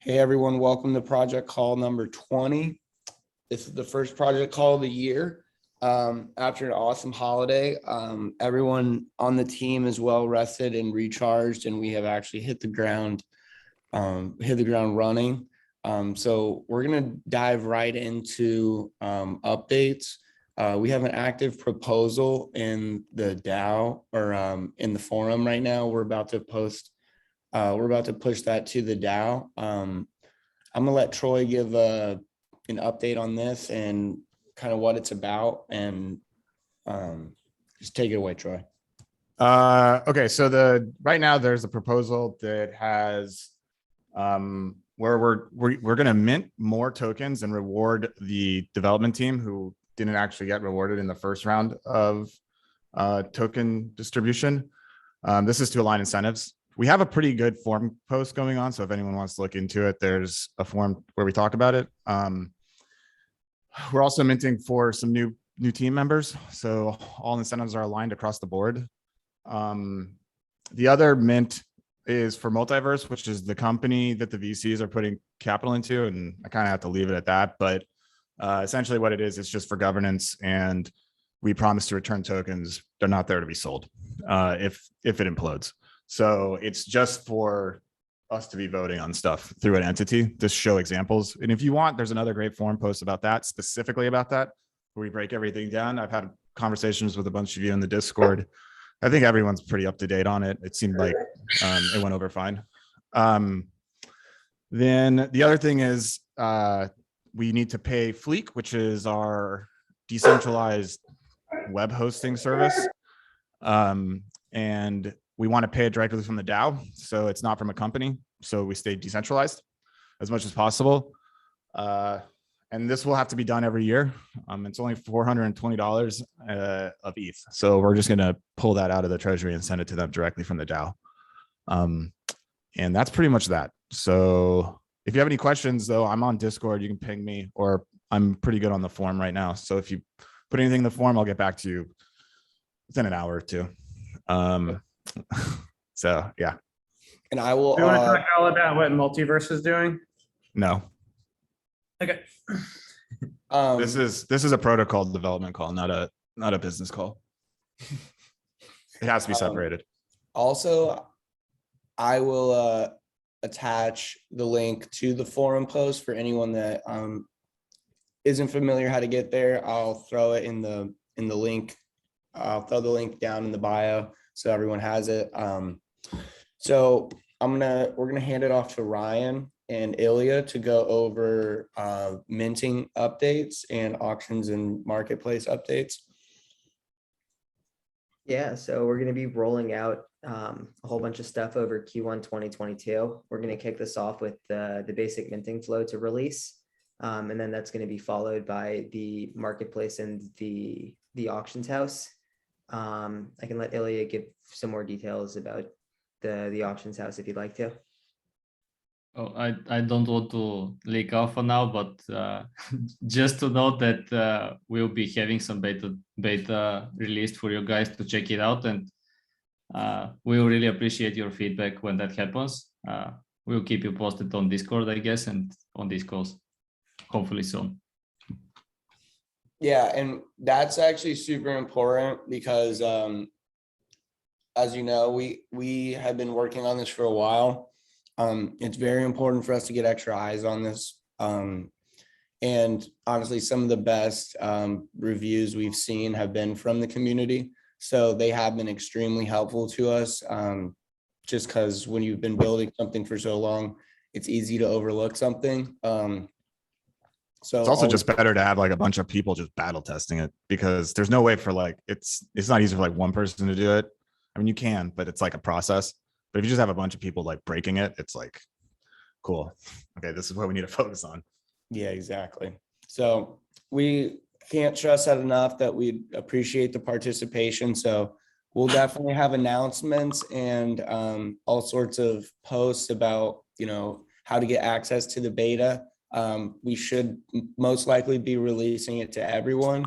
Hey everyone, welcome to project call number 20. This is the first project call of the year. After an awesome holiday, everyone on the team is well rested and recharged, and we have actually hit the ground running. So we're gonna dive right into updates. We have an active proposal in the DAO or in the forum right now. We're about to push that to the DAO. I'm gonna let Troy give an update on this and kind of what it's about, and just take it away, Troy. Okay, so right now there's a proposal that has where we're gonna mint more tokens and reward the development team who didn't actually get rewarded in the first round of token distribution. This is to align incentives. We have a pretty good forum post going on, so if anyone wants to look into it, there's a forum where we talk about it. We're also minting for some new team members, so all incentives are aligned across the board. The other mint is for Multiverse, which is the company that the VCs are putting capital into, and I kind of have to leave it at that. But essentially what it is, it's just for governance, and we promise to return tokens. They're not there to be sold if it implodes. So it's just for us to be voting on stuff through an entity to show examples. And if you want, there's another great forum post about that, specifically about that, where we break everything down. I've had conversations with a bunch of you in the Discord. I think everyone's pretty up to date on it. It seemed like it went over fine. Then the other thing is we need to pay Fleek, which is our decentralized web hosting service. And we want to pay it directly from the DAO, so it's not from a company. So we stay decentralized as much as possible. And this will have to be done every year. It's only $420 of ETH. So we're just going to pull that out of the treasury and send it to them directly from the DAO. And that's pretty much that. So if you have any questions, though, I'm on Discord. You can ping me, or I'm pretty good on the forum right now. So if you put anything in the forum, I'll get back to you within an hour or two. So yeah. And I will. Do you want to talk all about what Multiverse is doing? No. Okay. This is a protocol development call, not a business call. It has to be separated. Also, I will attach the link to the forum post for anyone that isn't familiar how to get there. I'll throw it in the link. I'll throw the link down in the bio so everyone has it. So we're gonna hand it off to Ryan and Ilya to go over minting updates and auctions and marketplace updates. Yeah, so we're going to be rolling out a whole bunch of stuff over Q1 2022. We're going to kick this off with the basic minting flow to release. And then that's going to be followed by the marketplace and the auctions house. I can let Ilya give some more details about the auctions house if you'd like to. Oh, I don't want to leak out for now, but just to note that we'll be having some beta released for you guys to check it out, and we'll really appreciate your feedback when that happens. We'll keep you posted on Discord, I guess, and on these calls, hopefully soon. Yeah, and that's actually super important because, as you know, we have been working on this for a while. It's very important for us to get extra eyes on this. And honestly, some of the best reviews we've seen have been from the community. So they have been extremely helpful to us, just because when you've been building something for so long, it's easy to overlook something. So it's also just better to have like a bunch of people just battle testing it, because there's no way for it's not easy for like one person to do it. I mean, you can, but it's like a process. But if you just have a bunch of people like breaking it, it's like, cool. Okay, this is what we need to focus on. Yeah, exactly. So we can't stress that enough that we appreciate the participation. So we'll definitely have announcements and all sorts of posts about, how to get access to the beta. We should most likely be releasing it to everyone.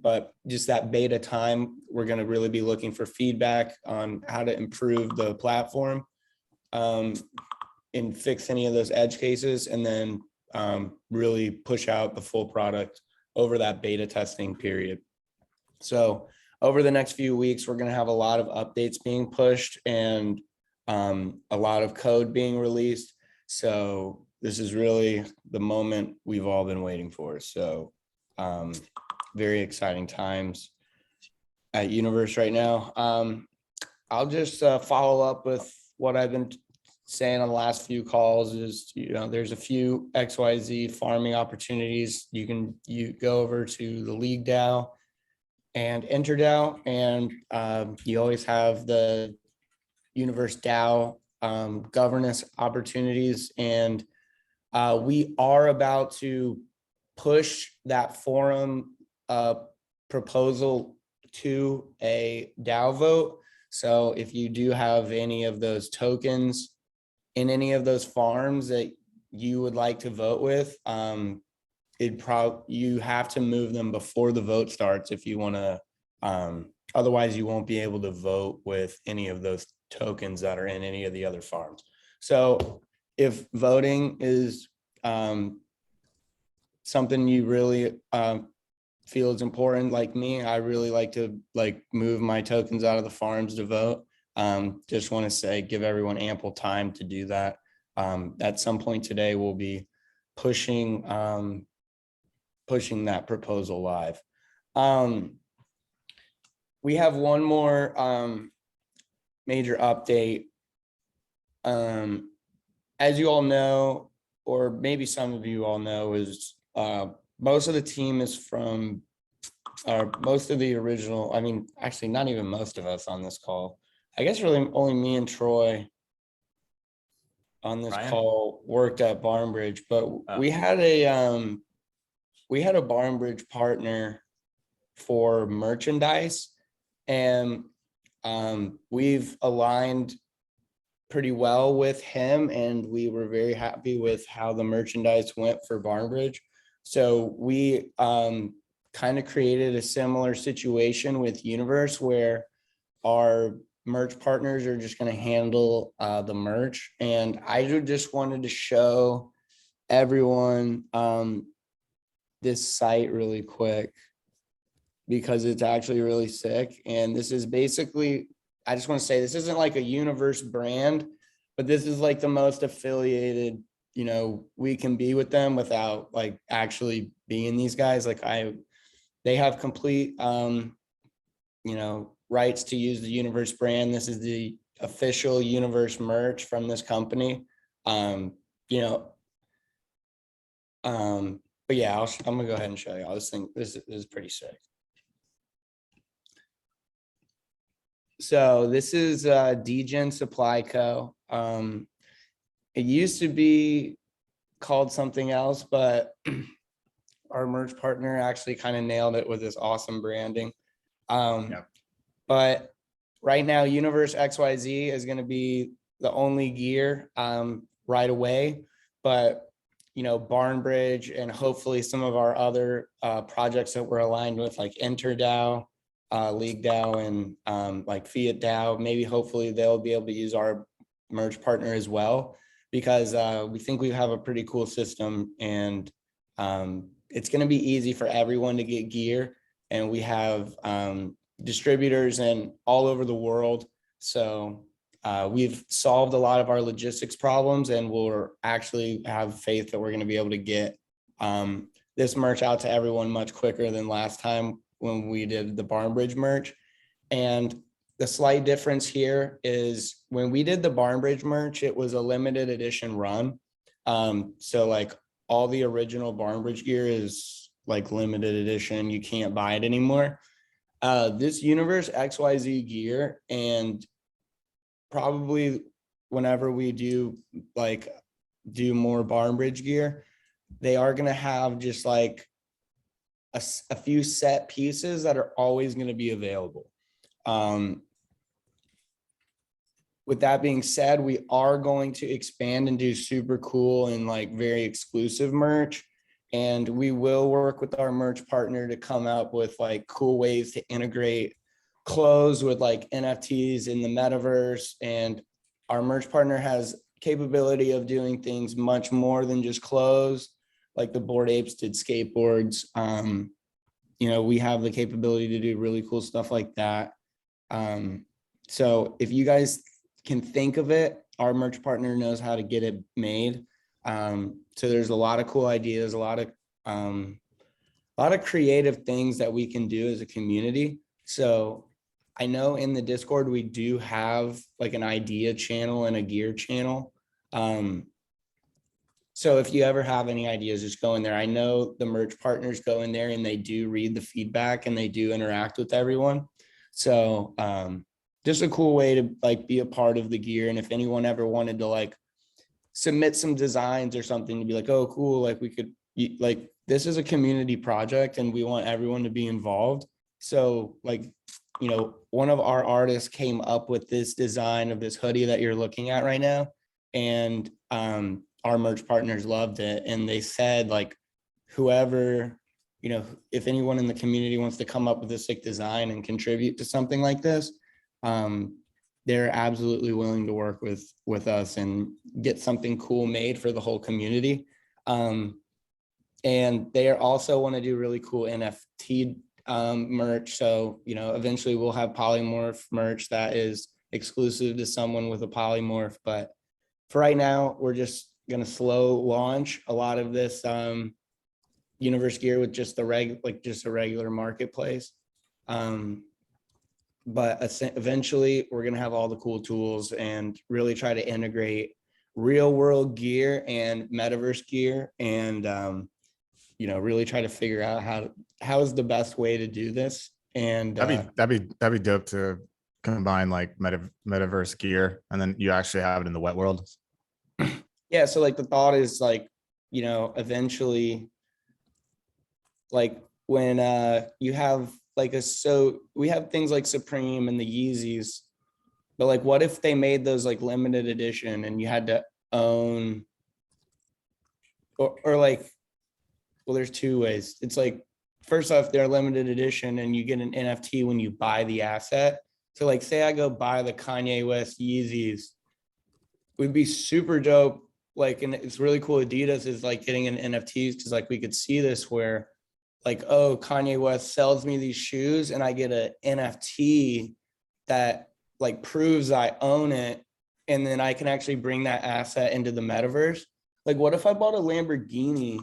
But just that beta time, we're going to really be looking for feedback on how to improve the platform. and fix any of those edge cases, and then really push out the full product over that beta testing period. So over the next few weeks, we're going to have a lot of updates being pushed and a lot of code being released. So this is really the moment we've all been waiting for. So very exciting times at Universe right now. I'll just follow up with what I've been saying on the last few calls is, there's a few XYZ farming opportunities. You go over to the League DAO and Enter DAO, and you always have the Universe DAO governance opportunities. And we are about to push that forum proposal to a DAO vote. So if you do have any of those tokens in any of those farms that you would like to vote with, you have to move them before the vote starts if you want to. Otherwise, you won't be able to vote with any of those tokens that are in any of the other farms. So if voting is something you really feel is important, like me, I really like to move my tokens out of the farms to vote. Just want to say, give everyone ample time to do that. At some point today, we'll be pushing that proposal live. We have one more major update. As you all know, or maybe some of you all know, is most of the team is from most of the original, actually not even most of us on this call. I guess really only me and Troy on this Ryan? call worked at Barnbridge, but we had a Barnbridge partner for merchandise, and we've aligned pretty well with him, and we were very happy with how the merchandise went for Barnbridge. So we kind of created a similar situation with Universe, where our merch partners are just going to handle the merch. And I just wanted to show everyone this site really quick, because it's actually really sick. And this is basically, I just want to say, this isn't like a Universe brand, but this is like the most affiliated, we can be with them without like actually being these guys. They have complete, rights to use the Universe brand. This is the official Universe merch from this company. But yeah, I'm gonna go ahead and show you all this thing. This is pretty sick. So this is Degen Supply Co. It used to be called something else, but our merch partner actually kind of nailed it with this awesome branding. But right now, Universe XYZ is going to be the only gear right away. But Barnbridge and hopefully some of our other projects that we're aligned with, like Enter DAO, League DAO, and like Fiat DAO, maybe hopefully they'll be able to use our merge partner as well, because we think we have a pretty cool system, and it's going to be easy for everyone to get gear, and we have distributors in all over the world. So we've solved a lot of our logistics problems, and we'll actually have faith that we're going to be able to get this merch out to everyone much quicker than last time when we did the Barnbridge merch. And the slight difference here is when we did the Barnbridge merch, it was a limited edition run. So like all the original Barnbridge gear is like limited edition. You can't buy it anymore. This Universe XYZ gear, and probably whenever we do more Barnbridge gear, they are going to have just like a few set pieces that are always going to be available. With that being said, we are going to expand and do super cool and like very exclusive merch. And we will work with our merch partner to come up with like cool ways to integrate clothes with like NFTs in the metaverse. And our merch partner has capability of doing things much more than just clothes. Like the Bored Apes did skateboards. You know, we have the capability to do really cool stuff like that. So if you guys can think of it, our merch partner knows how to get it made. So there's a lot of cool ideas, a lot of creative things that we can do as a community. So I know in the Discord, we do have like an idea channel and a gear channel. So if you ever have any ideas, just go in there. I know the merch partners go in there and they do read the feedback and they do interact with everyone. So just a cool way to like be a part of the gear. And if anyone ever wanted to like submit some designs or something to be like, oh, cool, like we could, like, this is a community project and we want everyone to be involved. So like, you know, one of our artists came up with this design of this hoodie that you're looking at right now. And our merch partners loved it. And they said like, whoever, you know, if anyone in the community wants to come up with a sick design and contribute to something like this, they're absolutely willing to work with us and get something cool made for the whole community. And they also want to do really cool NFT merch. So, you know, eventually we'll have polymorph merch that is exclusive to someone with a polymorph. But for right now, we're just going to slow launch a lot of this universe gear with just a regular marketplace. But eventually we're going to have all the cool tools and really try to integrate real world gear and metaverse gear and, you know, really try to figure out how is the best way to do this. And That'd be dope to combine like metaverse gear and then you actually have it in the wet world. Yeah. So like the thought is like, you know, eventually like when you have like we have things like Supreme and the Yeezys, but like what if they made those like limited edition and you had to own or like, well, there's two ways. It's like, first off, they're limited edition and you get an NFT when you buy the asset. So like, say I go buy the Kanye West Yeezys, would be super dope. Like, and it's really cool. Adidas is like getting an NFTs because like we could see this where like, oh, Kanye West sells me these shoes and I get an NFT that like proves I own it. And then I can actually bring that asset into the metaverse. Like, what if I bought a Lamborghini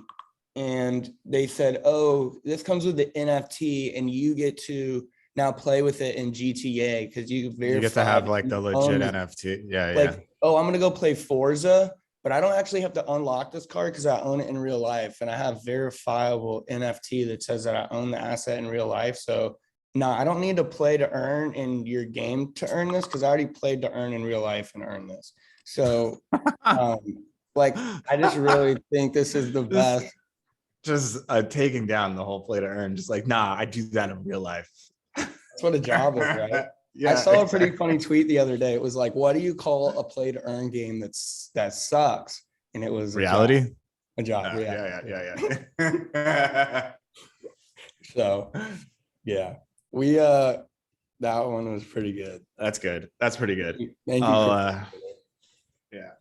and they said, oh, this comes with the NFT and you get to now play with it in GTA because you get to have like the legit NFT. Yeah. Like, oh, I'm going to go play Forza, but I don't actually have to unlock this card because I own it in real life. And I have verifiable NFT that says that I own the asset in real life. So no, I don't need to play to earn in your game to earn this because I already played to earn in real life and earn this. So like, I just really think this is the best. Just taking down the whole play to earn, just like, nah, I do that in real life. That's what a job is, right? Yeah, I saw a pretty funny tweet the other day. It was like, what do you call a play to earn game that sucks? And it was reality. A job. Yeah. So yeah, that one was pretty good. That's good. That's pretty good. Thank you. Yeah.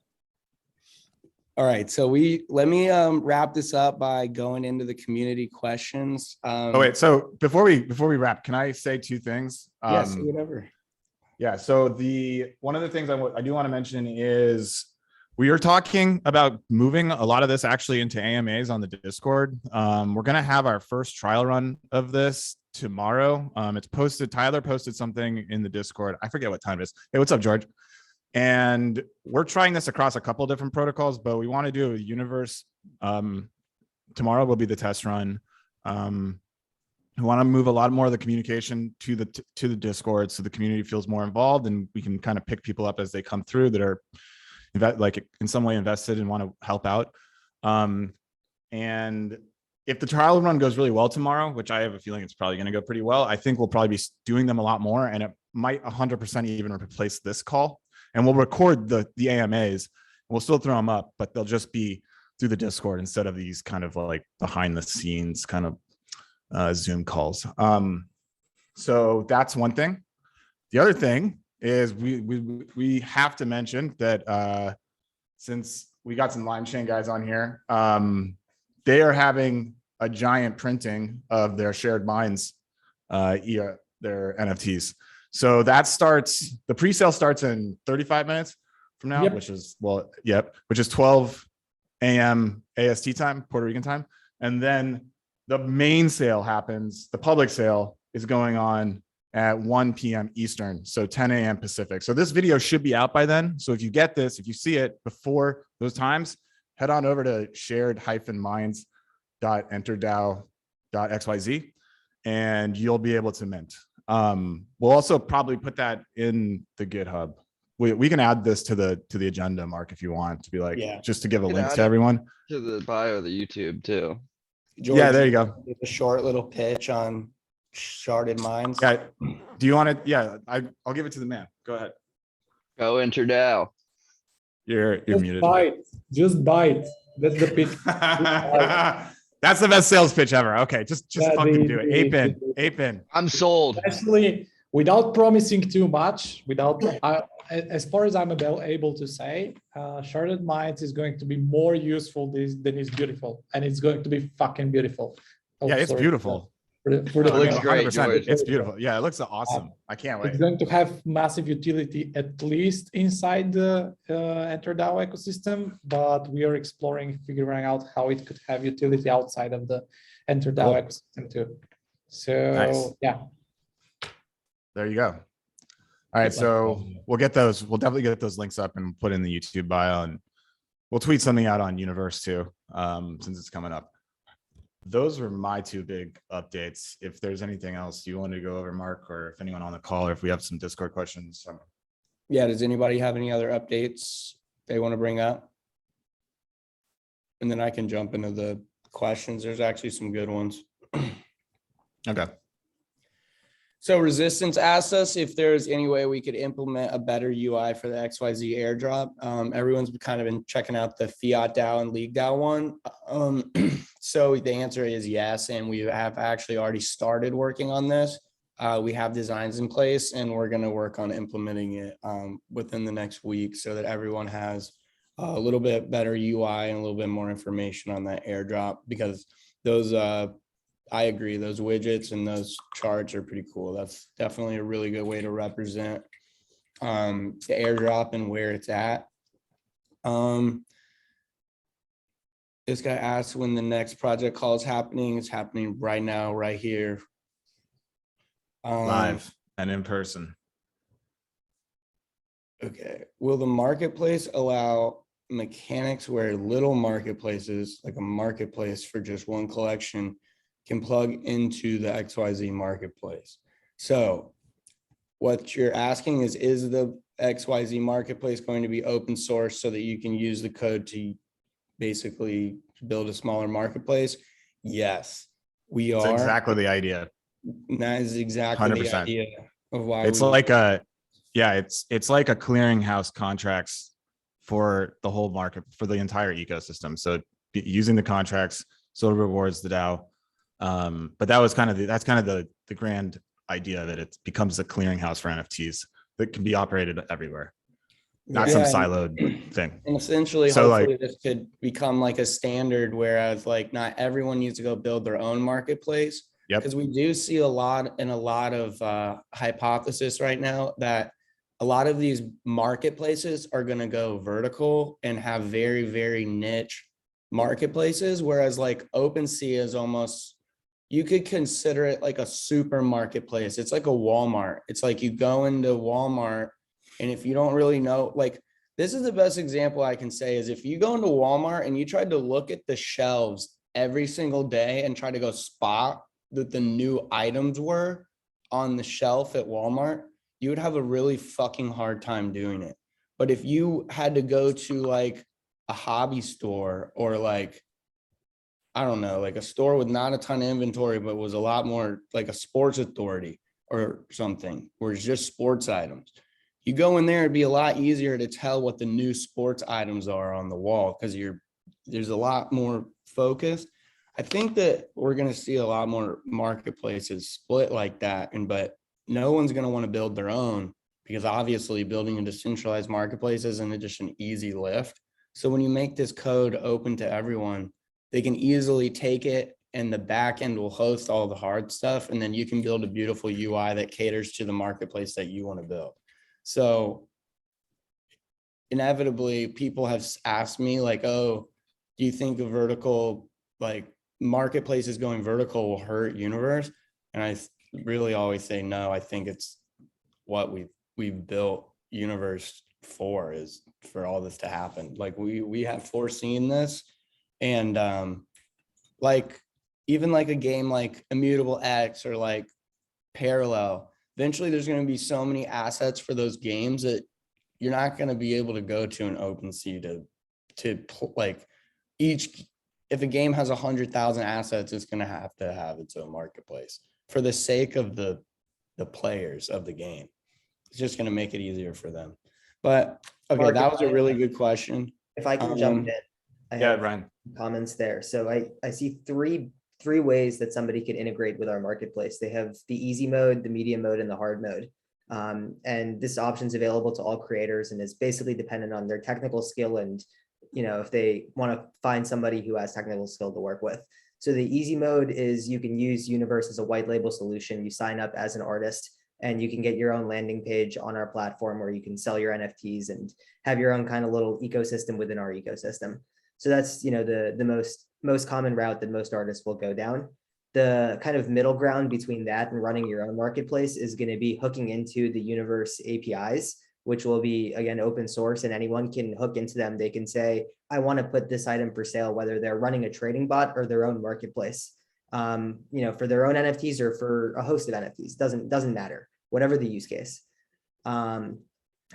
All right, so let me wrap this up by going into the community questions. Oh wait, so before we wrap, can I say two things? Yes, whatever. Yeah, so one of the things I do want to mention is we are talking about moving a lot of this actually into AMAs on the Discord. We're gonna have our first trial run of this tomorrow. It's posted. Tyler posted something in the Discord. I forget what time it is. Hey, what's up, George? And we're trying this across a couple different protocols, but we want to do a universe. Tomorrow will be the test run. We want to move a lot more of the communication to the Discord so the community feels more involved and we can kind of pick people up as they come through that are like in some way invested and want to help out. And if the trial run goes really well tomorrow, which I have a feeling it's probably going to go pretty well, I think we'll probably be doing them a lot more and it might 100% even replace this call. And we'll record the AMAs. We'll still throw them up, but they'll just be through the Discord instead of these kind of like behind the scenes kind of Zoom calls. So that's one thing. The other thing is we have to mention that since we got some Lime Chain guys on here, they are having a giant printing of their shared minds, their NFTs. So that starts, the pre-sale starts in 35 minutes from now, Yep. which is, well, yep, which is 12 a.m. AST time, Puerto Rican time. And then the main sale happens, the public sale is going on at 1 p.m. Eastern, so 10 a.m. Pacific. So this video should be out by then. So if you get this, if you see it before those times, head on over to shared-minds.enterdao.xyz and you'll be able to mint. We'll also probably put that in the GitHub. We can add this to the agenda, Mark, if you want, to be like, Yeah. just to give a You can link add to it. everyone. To the bio of the YouTube too. Yeah, there you go. A short little pitch on sharded minds. Yeah. Do you want to? Yeah, I'll give it to the man. Go ahead. Go enter DAO. You're Just muted. buy it. Just buy it. That's the pitch. That's the best sales pitch ever. Okay, just Yeah, fucking do it. the- Ape in, the- ape in. I'm sold. Actually, without promising too much, as far as I'm able to say, Sharded Minds is going to be more useful than it's beautiful, and it's going to be fucking beautiful. Oh, Yeah, it's sorry. beautiful. For the It looks video. great, 100%. George. It's beautiful. Yeah, it looks awesome. I can't It's wait. going to have massive utility, at least inside the EnterDAO ecosystem, but we are exploring, figuring out how it could have utility outside of the EnterDAO Cool. ecosystem too. So Nice. yeah, There you go. All right, so we'll definitely get those links up and put in the YouTube bio, and we'll tweet something out on Universe too, since it's coming up. Those were my two big updates. If there's anything else you want to go over, Mark, or if anyone on the call, or if we have some Discord questions. Yeah, does anybody have any other updates they want to bring up? And then I can jump into the questions. There's actually some good ones. Okay. So Resistance asked us if there's any way we could implement a better UI for the XYZ airdrop. Everyone's kind of been checking out the Fiat DAO and League DAO one. So the answer is yes, and we have actually already started working on this. We have designs in place, and we're going to work on implementing it within the next week so that everyone has a little bit better UI and a little bit more information on that airdrop, because those I agree, those widgets and those charts are pretty cool. That's definitely a really good way to represent the airdrop and where it's at. This guy asked when the next project call is happening. It's happening right now, right here. Live and in person. Okay, will the marketplace allow mechanics where little marketplaces, like a marketplace for just one collection, can plug into the XYZ marketplace? So what you're asking is the XYZ marketplace going to be open source so that you can use the code to basically build a smaller marketplace? Yes, we That's are. exactly the idea. That is exactly the 100%. idea of why It's we- like it's like a clearinghouse contracts for the whole market, for the entire ecosystem. So using the contracts so it rewards the DAO. But that was kind of that's kind of the grand idea, that it becomes a clearinghouse for NFTs that can be operated everywhere, not some Yeah, siloed thing. and essentially, So, hopefully this could become like a standard, whereas like not everyone needs to go build their own marketplace. Yep. Because we do see a lot of hypothesis right now that a lot of these marketplaces are going to go vertical and have very, very niche marketplaces, whereas like OpenSea is almost, you could consider it like a super marketplace. It's like a Walmart. It's like you go into Walmart, and if you don't really know, like, this is the best example I can say is if you go into Walmart and you tried to look at the shelves every single day and try to go spot that the new items were on the shelf at Walmart, you would have a really fucking hard time doing it. But if you had to go to like a hobby store or like, I don't know, like a store with not a ton of inventory, but was a lot more like a Sports Authority or something, where it's just sports items. You go in there, it'd be a lot easier to tell what the new sports items are on the wall, because there's a lot more focused. I think that we're going to see a lot more marketplaces split like that, but no one's going to want to build their own, because obviously building a decentralized marketplace isn't just an easy lift. So when you make this code open to everyone, they can easily take it and the back end will host all the hard stuff. And then you can build a beautiful UI that caters to the marketplace that you want to build. So inevitably people have asked me like, oh, do you think a vertical, like marketplaces going vertical will hurt Universe? And I really always say, no, I think it's what we've built Universe for, is for all this to happen. Like we have foreseen this, and like even like a game like Immutable X or like Parallel, eventually there's going to be so many assets for those games that you're not going to be able to go to an OpenSea like each, if a game has 100,000 assets, it's going to have its own marketplace for the sake of the players of the game. It's just going to make it easier for them. But okay, that was a really good question. If I can jump in. I Yeah, have Ryan. comments there. So I see three ways that somebody could integrate with our marketplace. They have the easy mode, the medium mode, and the hard mode. And this option is available to all creators and is basically dependent on their technical skill and, you know, if they want to find somebody who has technical skill to work with. So the easy mode is you can use Universe as a white label solution. You sign up as an artist and you can get your own landing page on our platform where you can sell your NFTs and have your own kind of little ecosystem within our ecosystem. So that's, you know, the most common route that most artists will go down. The kind of middle ground between that and running your own marketplace is going to be hooking into the Universe APIs, which will be, again, open source, and anyone can hook into them. They can say, I want to put this item for sale, whether they're running a trading bot or their own marketplace, you know, for their own NFTs or for a host of NFTs, doesn't matter, whatever the use case.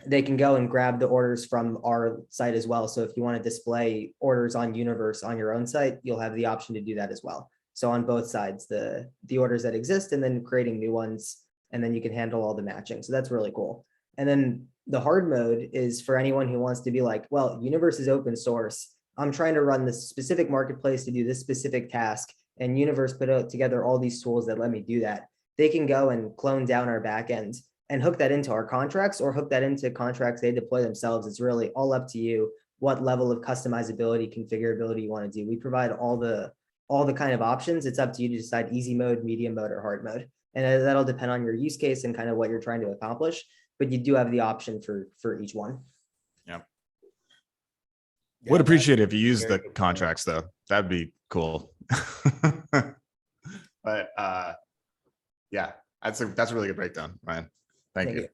They can go and grab the orders from our site as well. So if you want to display orders on Universe on your own site, you'll have the option to do that as well. So on both sides, the orders that exist and then creating new ones, and then you can handle all the matching. So that's really cool. And then the hard mode is for anyone who wants to be like, well, Universe is open source. I'm trying to run this specific marketplace to do this specific task, and Universe put out together all these tools that let me do that. They can go and clone down our backend and hook that into our contracts or hook that into contracts they deploy themselves. It's really all up to you what level of customizability, configurability you want to do. We provide all the kind of options. It's up to you to decide easy mode, medium mode, or hard mode. And that'll depend on your use case and kind of what you're trying to accomplish, but you do have the option for each one. Yeah. Yeah, Would appreciate it if you use very the good point. contracts though. That'd be cool. But yeah, that's a really good breakdown, Ryan. Thank you.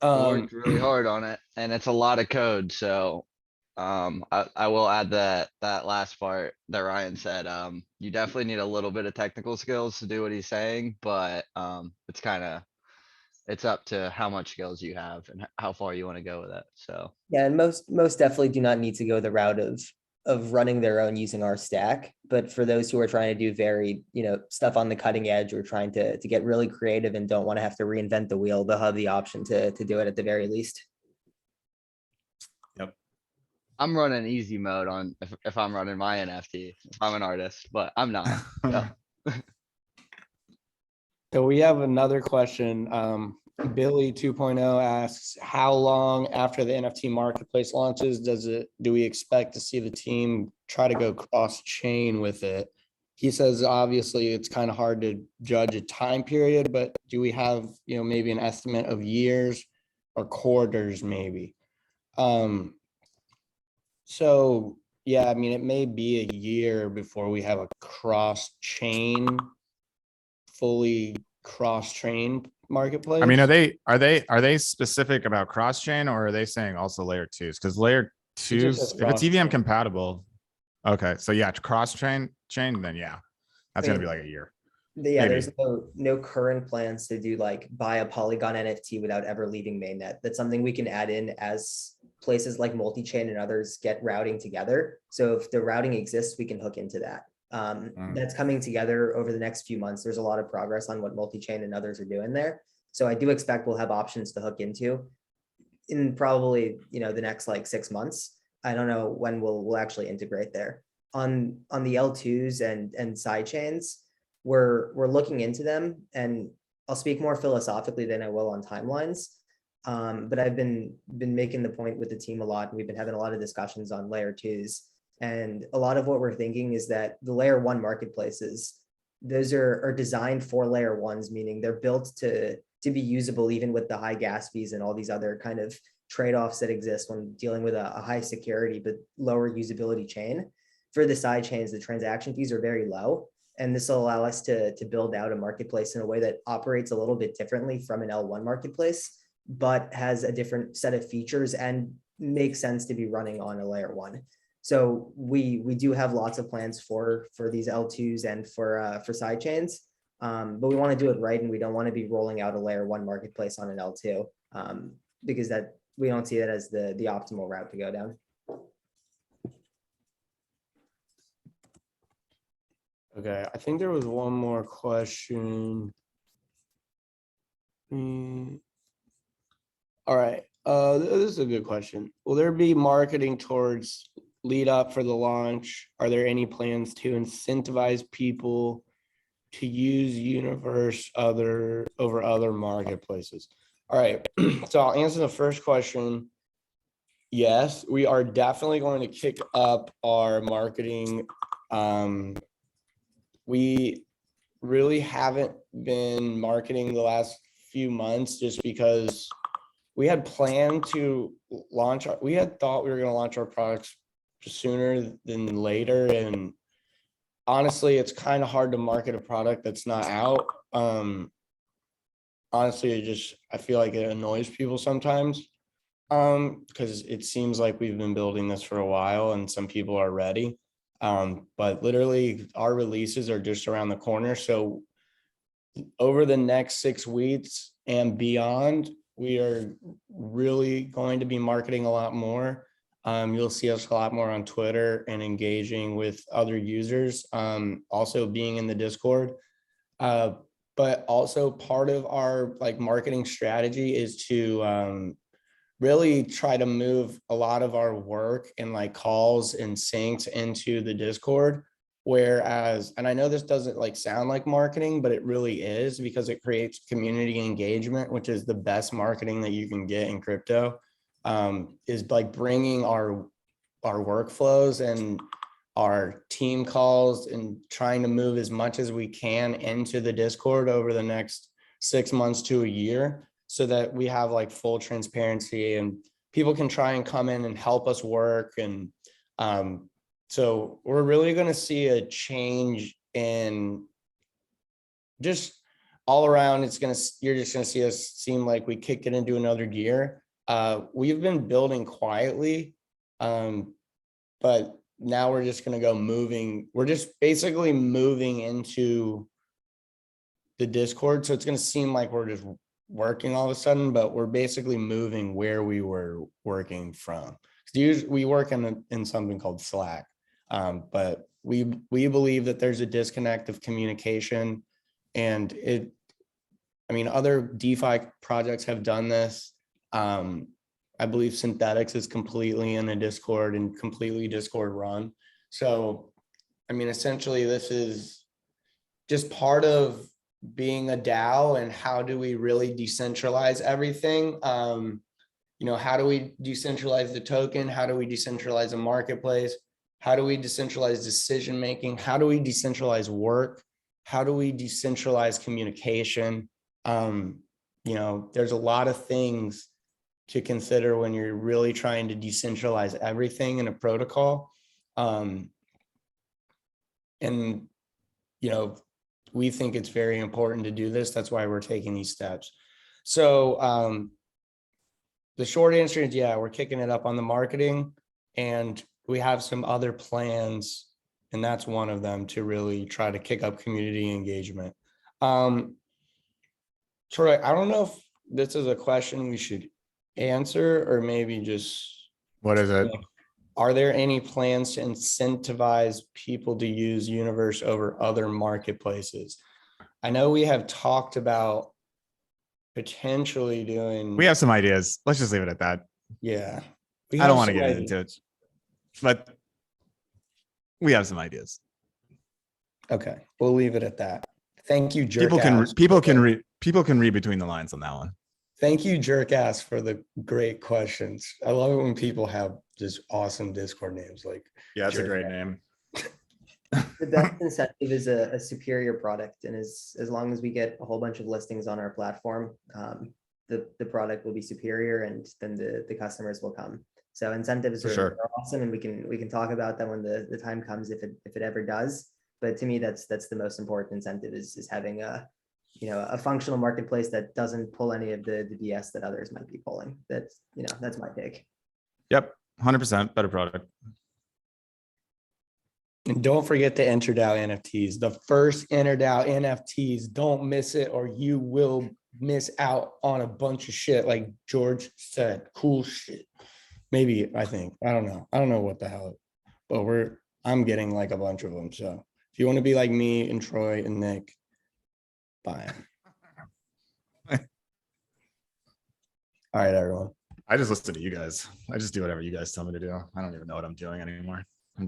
We worked really hard on it and it's a lot of code, so I will add that last part that Ryan said. You definitely need a little bit of technical skills to do what he's saying, but it's up to how much skills you have and how far you want to go with it. So Yeah, and most definitely do not need to go the route of running their own using our stack. But for those who are trying to do very, you know, stuff on the cutting edge or trying to get really creative and don't want to have to reinvent the wheel, they'll have the option to do it at the very least. I'm running easy mode on if I'm running my NFT, if I'm an artist, but I'm not. So. So we have another question. Billy 2.0 asks, how long after the NFT marketplace launches do we expect to see the team try to go cross chain with it? He says, obviously it's kind of hard to judge a time period, but do we have, you know, maybe an estimate of years or quarters maybe? So yeah, I mean, it may be a year before we have a fully cross-chain marketplace. I mean, are they specific about cross chain or are they saying also layer twos? Because layer twos, says if it's EVM cross-chain. compatible, okay, so yeah, cross chain, then yeah, that's gonna be like a year. Yeah, Maybe. there's no current plans to do like buy a Polygon NFT without ever leaving mainnet. That's something we can add in as places like multi-chain and others get routing together. So if the routing exists, we can hook into that. That's coming together over the next few months. There's a lot of progress on what multi-chain and others are doing there. So I do expect we'll have options to hook into in probably, you know, the next like 6 months. I don't know when we'll actually integrate there. On the L2s and side chains, we're looking into them, and I'll speak more philosophically than I will on timelines. But I've been making the point with the team a lot, and we've been having a lot of discussions on layer twos. And a lot of what we're thinking is that the layer one marketplaces, those are designed for layer ones, meaning they're built to be usable even with the high gas fees and all these other kind of trade-offs that exist when dealing with a high security but lower usability chain. For the side chains, the transaction fees are very low. And this will allow us to build out a marketplace in a way that operates a little bit differently from an L1 marketplace, but has a different set of features and makes sense to be running on a layer one. So we do have lots of plans for these L2s and for side chains, but we want to do it right, and we don't want to be rolling out a layer one marketplace on an L2 because that we don't see that as the optimal route to go down. Okay, I think there was one more question. All right, this is a good question. Will there be marketing towards lead up for the launch? Are there any plans to incentivize people to use Universe over other marketplaces? All right, so I'll answer the first question. Yes, we are definitely going to kick up our marketing. We really haven't been marketing the last few months just because we had planned to launch, we had thought we were going to launch our products sooner than later. And honestly, it's kind of hard to market a product that's not out. Honestly, I feel like it annoys people sometimes because it seems like we've been building this for a while and some people are ready. But literally our releases are just around the corner. So over the next 6 weeks and beyond, we are really going to be marketing a lot more. You'll see us a lot more on Twitter and engaging with other users, also being in the Discord. But also part of our marketing strategy is to really try to move a lot of our work and calls and syncs into the Discord. Whereas, and I know this doesn't sound like marketing, but it really is, because it creates community engagement, which is the best marketing that you can get in crypto, is bringing our workflows and our team calls and trying to move as much as we can into the Discord over the next 6 months to a year, so that we have full transparency and people can try and come in and help us work. And so we're really going to see a change in just all around. You're just going to see us seem like we kicked it into another gear. We've been building quietly, but now we're just going to go moving. We're just basically moving into the Discord. So it's going to seem like we're just working all of a sudden, but we're basically moving where we were working from. We work in something called Slack. But we believe that there's a disconnect of communication, and other DeFi projects have done this. I believe Synthetics is completely in a Discord and completely Discord run. So, essentially this is just part of being a DAO, and how do we really decentralize everything? How do we decentralize the token? How do we decentralize a marketplace? How do we decentralize decision-making? How do we decentralize work? How do we decentralize communication? There's a lot of things to consider when you're really trying to decentralize everything in a protocol. We think it's very important to do this. That's why we're taking these steps. So the short answer is, yeah, we're kicking it up on the marketing, and we have some other plans, and that's one of them, to really try to kick up community engagement. Troy, I don't know if this is a question we should answer, or maybe just. What is it? Are there any plans to incentivize people to use Universe over other marketplaces? I know we have talked about potentially doing. We have some ideas. Let's just leave it at that. Yeah. I don't want to get into it, but we have some ideas. Okay, we'll leave it at that. Thank you, jerk People can ass. people can read between the lines on that one. Thank you, Jerkass, for the great questions. I love it when people have just awesome Discord names like. Yeah, that's a Jerk great ass. name. The best incentive is a superior product, and as long as we get a whole bunch of listings on our platform, the product will be superior, and then the customers will come. So incentives For are, sure. are awesome, and we can talk about that when the time comes, if it ever does. But to me, that's the most important incentive is having a functional marketplace that doesn't pull any of the BS that others might be pulling. That's my take. Yep, 100% better product. And don't forget the InterDAO NFTs, the first InterDAO NFTs. Don't miss it, or you will miss out on a bunch of shit. Like George said, cool shit. Maybe, I don't know. I don't know what the hell, but I'm getting like a bunch of them. So if you want to be like me and Troy and Nick, buy 'em. All right, everyone. I just listen to you guys. I just do whatever you guys tell me to do. I don't even know what I'm doing anymore. I'm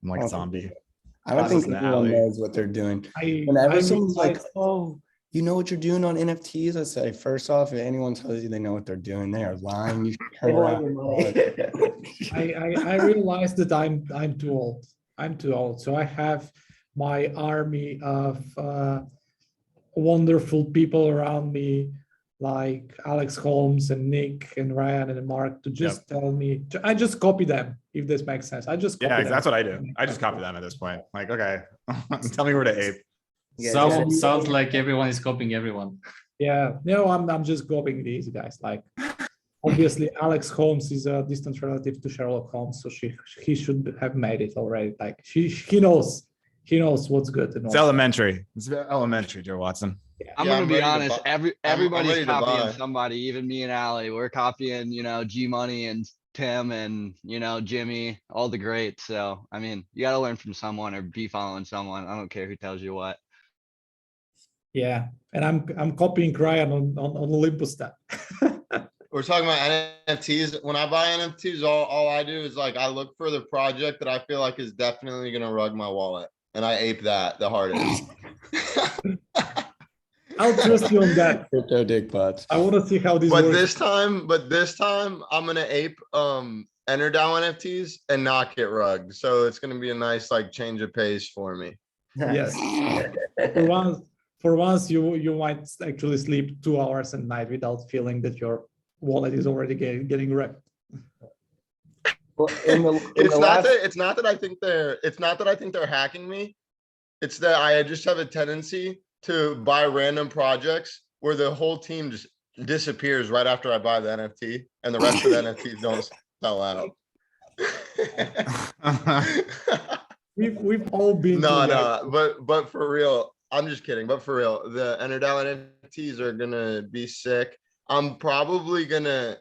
like a Okay. zombie. I don't Classes think in the anyone alley. knows what they're doing. I Whenever I someone's like, realized- oh, you know what you're doing on NFTs? I say, first off, if anyone tells you they know what they're doing, they are lying. You should They turn want around. your money. I realized that I'm too old. I'm too old. So I have my army of wonderful people around me, like Alex Holmes and Nick and Ryan and Mark, to just tell me. I just copy them, if this makes sense. I just copy Yeah, them. that's what I do. I just copy them at this point. Like, okay, tell me where to ape. Yeah, Sounds like everyone is copying everyone. Yeah, no, I'm just copying these guys. Like, obviously, Alex Holmes is a distant relative to Sherlock Holmes, so he should have made it already. Like, he knows what's good and It's all. elementary. It's elementary, Joe Watson. I'm Yeah, gonna I'm be ready to honest, buy- I'm everybody's ready to copying buy. somebody, even me and Allie. We're copying, G Money and Tim and, Jimmy, all the greats. So, I mean, you gotta learn from someone or be following someone. I don't care who tells you what. Yeah, and I'm copying Ryan on Olympus stuff. We're talking about NFTs. When I buy NFTs, all I do is like, I look for the project that I feel like is definitely gonna rug my wallet. And I ape that the hardest. I'll trust you on that. Crypto dick butts. I want to see how this But works. this time I'm gonna ape EnterDAO NFTs and not get rugged. So it's gonna be a nice like change of pace for me. Yes. For once, you might actually sleep 2 hours a night without feeling that your wallet is already getting wrecked. Well, in the It's not last- that I think they're hacking me. It's that I just have a tendency to buy random projects where the whole team just disappears right after I buy the NFT and the rest of the NFTs don't sell out. We've all been No, through that. no, but for real, I'm just kidding. But for real, the EnterDAO NFTs are gonna be sick. I'm probably gonna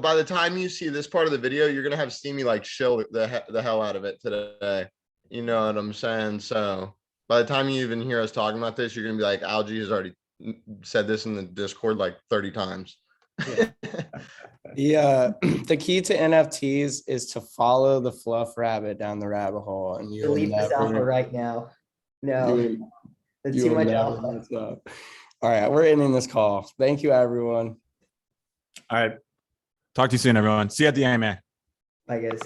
by the time you see this part of the video, you're gonna have seen me like show the hell out of it today. You know what I'm saying? So by the time you even hear us talking about this, you're gonna be like, Algie has already said this in the Discord like 30 times. the key to NFTs is to follow the fluff rabbit down the rabbit hole, and you'll Delete this alpha never. right now. No, you- that's you too will much never alpha. mess up. All right, we're ending this call. Thank you, everyone. All right. Talk to you soon, everyone. See you at the AMA. Bye, guys.